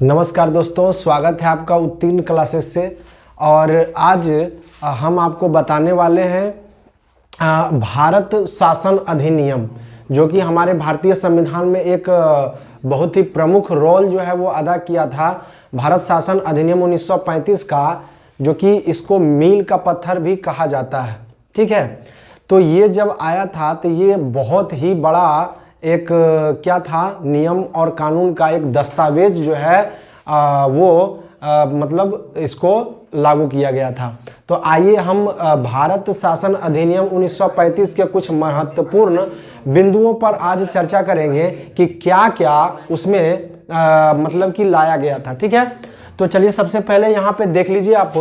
नमस्कार दोस्तों, स्वागत है आपका उत्तीर्ण क्लासेस से। और आज हम आपको बताने वाले हैं भारत शासन अधिनियम, जो कि हमारे भारतीय संविधान में एक बहुत ही प्रमुख रोल जो है वो अदा किया था। भारत शासन अधिनियम 1935 का, जो कि इसको मील का पत्थर भी कहा जाता है। ठीक है, तो ये जब आया था तो ये बहुत ही बड़ा एक क्या था, नियम और कानून का एक दस्तावेज जो है मतलब इसको लागू किया गया था। तो आइए हम भारत शासन अधिनियम 1935 के कुछ महत्वपूर्ण बिंदुओं पर आज चर्चा करेंगे कि क्या क्या उसमें मतलब कि लाया गया था। ठीक है, तो चलिए सबसे पहले यहाँ पे देख लीजिए आप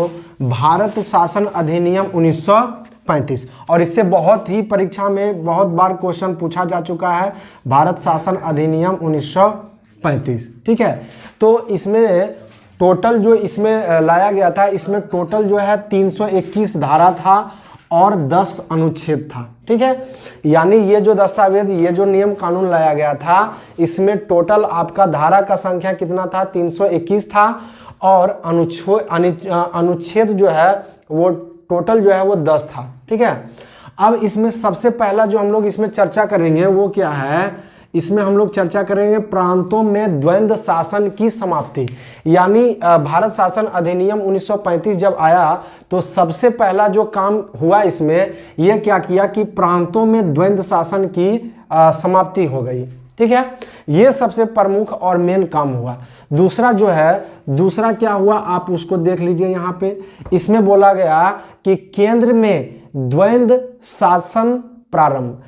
भारत शासन अधिनियम 1935, और इससे बहुत ही परीक्षा में बहुत बार क्वेश्चन पूछा जा चुका है, भारत शासन अधिनियम 1935। ठीक है, तो इसमें टोटल जो इसमें लाया गया था, इसमें टोटल जो है 321 धारा था और 10 अनुच्छेद था। ठीक है, यानी ये जो दस्तावेज, ये जो नियम कानून लाया गया था, इसमें टोटल आपका धारा का संख्या कितना था, 321 था, और अनुच्छेद जो है वो टोटल जो है वो 10 था। ठीक है, अब इसमें सबसे पहला जो हम लोग इसमें चर्चा करेंगे वो क्या है, इसमें हम लोग चर्चा करेंगे प्रांतों में द्वंद्व शासन की समाप्ति। यानी भारत शासन अधिनियम 1935 जब आया तो सबसे पहला जो काम हुआ इसमें, यह क्या किया कि प्रांतों में द्वंद्व शासन की समाप्ति हो गई। ठीक है, यह सबसे प्रमुख और मेन काम हुआ। दूसरा जो है, दूसरा क्या हुआ आप उसको देख लीजिए। यहाँ पे इसमें बोला गया कि केंद्र में द्वंद्व शासन प्रारंभ।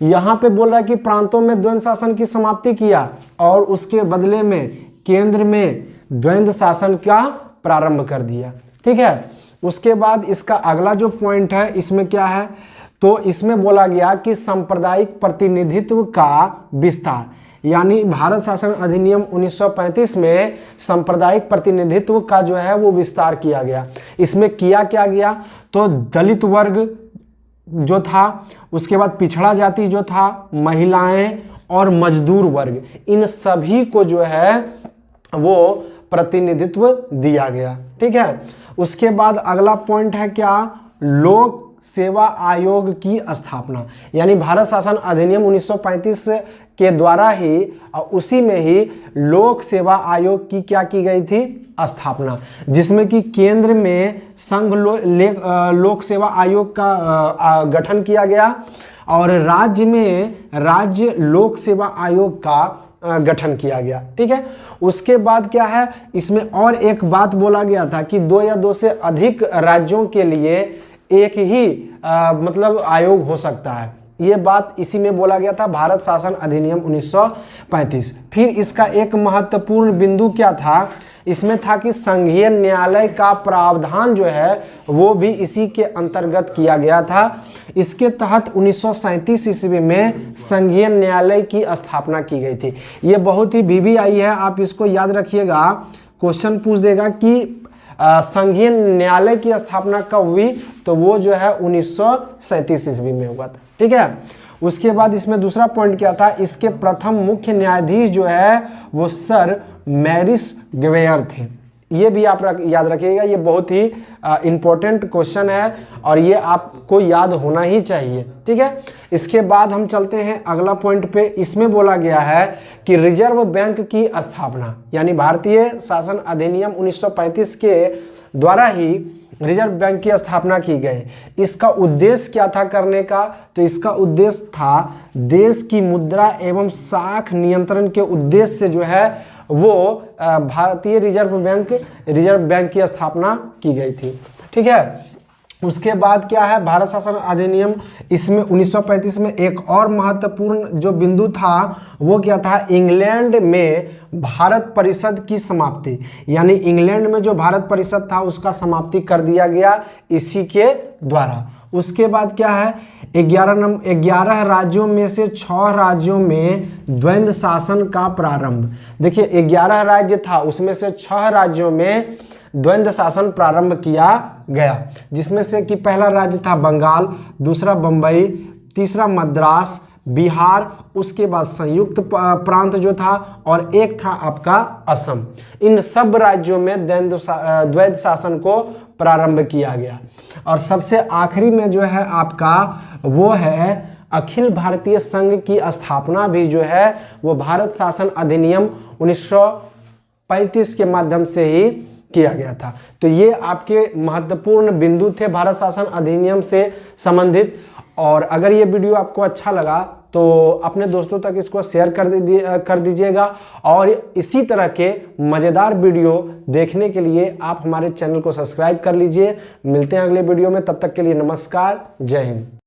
यहाँ पे बोल रहा है कि प्रांतों में द्वंद्व शासन की समाप्ति किया और उसके बदले में केंद्र में द्वंद्व शासन का प्रारंभ कर दिया। ठीक है, उसके बाद इसका अगला जो पॉइंट है इसमें क्या है, तो इसमें बोला गया कि सांप्रदायिक प्रतिनिधित्व का विस्तार। यानी भारत शासन अधिनियम 1935 में सांप्रदायिक प्रतिनिधित्व का जो है वो विस्तार किया गया। इसमें किया क्या गया, तो दलित वर्ग जो था, उसके बाद पिछड़ा जाति जो था, महिलाएं और मजदूर वर्ग, इन सभी को जो है वो प्रतिनिधित्व दिया गया। ठीक है, उसके बाद अगला पॉइंट है क्या, लोक सेवा आयोग की स्थापना। यानी भारत शासन अधिनियम 1935 के द्वारा ही, उसी में ही लोक सेवा आयोग की क्या की गई थी, स्थापना, जिसमें कि केंद्र में संघ लोक सेवा आयोग का गठन किया गया और राज्य में राज्य लोक सेवा आयोग का गठन किया गया। ठीक है, उसके बाद क्या है, इसमें और एक बात बोला गया था कि 2 या 2 से अधिक राज्यों के लिए एक ही मतलब आयोग हो सकता है। ये बात इसी में बोला गया था, भारत शासन अधिनियम 1935। फिर इसका एक महत्वपूर्ण बिंदु क्या था, इसमें था कि संघीय न्यायालय का प्रावधान जो है वो भी इसी के अंतर्गत किया गया था। इसके तहत 1937 ईस्वी में संघीय न्यायालय की स्थापना की गई थी। ये बहुत ही VVI है, आप इसको याद रखिएगा, क्वेश्चन पूछ देगा कि संघीय न्यायालय की स्थापना कब हुई, तो वो जो है 1937 ईस्वी में हुआ था। ठीक है, उसके बाद इसमें दूसरा पॉइंट क्या था, इसके प्रथम मुख्य न्यायाधीश जो है वो सर मैरिस ग्वेयर थे। ये भी आप याद रखिएगा, ये बहुत ही इंपॉर्टेंट क्वेश्चन है और ये आपको याद होना ही चाहिए। ठीक है, इसके बाद हम चलते हैं अगला पॉइंट पे। इसमें बोला गया है कि रिजर्व बैंक की स्थापना, यानी भारतीय शासन अधिनियम 1935 के द्वारा ही रिजर्व बैंक की स्थापना की गई। इसका उद्देश्य क्या था करने का, तो इसका उद्देश्य था देश की मुद्रा एवं साख नियंत्रण के उद्देश्य से जो है वो भारतीय रिजर्व बैंक की स्थापना की गई थी। ठीक है, उसके बाद क्या है, भारत शासन अधिनियम इसमें 1935 में एक और महत्वपूर्ण जो बिंदु था वो क्या था, इंग्लैंड में भारत परिषद की समाप्ति। यानी इंग्लैंड में जो भारत परिषद था उसका समाप्ति कर दिया गया इसी के द्वारा। उसके बाद क्या है, 11 राज्यों में से 6 राज्यों में द्वंद्व शासन का प्रारंभ। देखिए 11 राज्य था, उसमें से 6 राज्यों में द्वंद्व शासन प्रारंभ किया गया, जिसमें से कि पहला राज्य था बंगाल, दूसरा बंबई, तीसरा मद्रास, बिहार, उसके बाद संयुक्त प्रांत जो था, और एक था आपका असम। इन सब राज्यों में द्वैध शासन को प्रारंभ किया गया। और सबसे आखिरी में जो है आपका वो है अखिल भारतीय संघ की स्थापना भी जो है वो भारत शासन अधिनियम 1935 के माध्यम से ही किया गया था। तो ये आपके महत्वपूर्ण बिंदु थे भारत शासन अधिनियम से संबंधित। और अगर ये वीडियो आपको अच्छा लगा तो अपने दोस्तों तक इसको शेयर कर दीजिएगा। और इसी तरह के मज़ेदार वीडियो देखने के लिए आप हमारे चैनल को सब्सक्राइब कर लीजिए। मिलते हैं अगले वीडियो में, तब तक के लिए नमस्कार, जय हिंद।